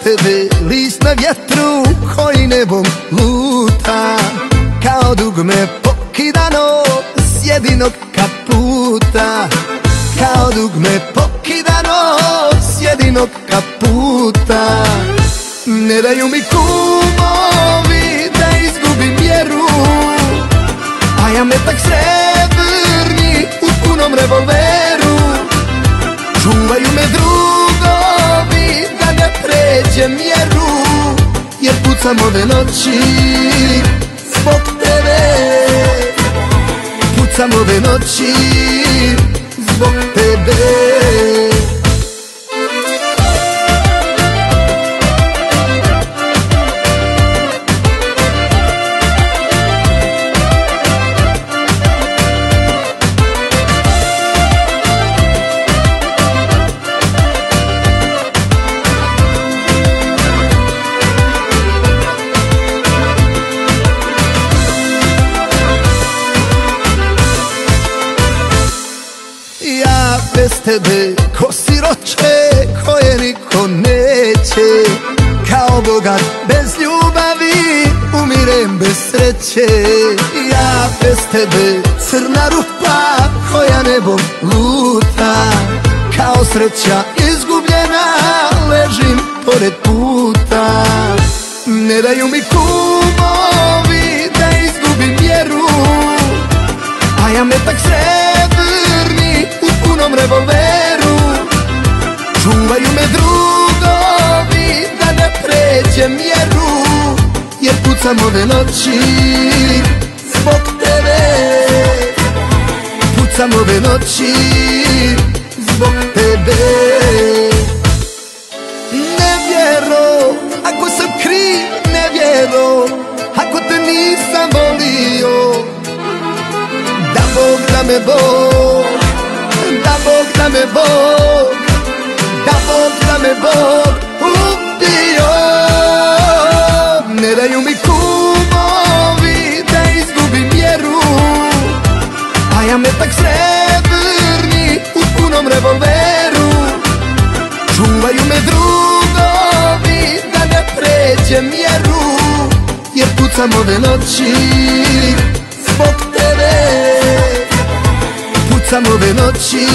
tebe list na vjetru koji nebom luta, kao dugme pokidano s jedinog kaputa, kao dugme pokidano s jedinog kaputa. Ne daju mi kumovi da izgubim vjeru, a ja metak srebrni u punom revolveru. Čuvaju me drugovi da ne pređem mjeru, jer pucam ove noći zbog tebe. Pucam ove noći zbog tebe. Ja bez tebe ko siroče koje niko neće, kao bogat bez ljubavi umirem bez sreće. Ja bez tebe crna rupa koja nebom luta, kao sreća izgubljena ležim pored puta. Ne daju mi kumovi da izgubim vjeru, a ja metak srebrni u punom revolveru. Čuvaju me drugovi da ne pređem mjeru, jer pucam ove noći zbog tebe. Pucam ove noći zbog tebe. Ne vjero, ako sam kriv, ne vjero, ako te nisam volio. Da Bog da me Bog, da Bog da me Bog, da Bog da me Bog ubio. Ne daju mi kumovi da izgubim vjeru, a ja metak srebrni u punom revolveru. Čuvaju me drugovi da ne pređem mjeru, jer pucam ove noći zbog tebe. Pucam ove noći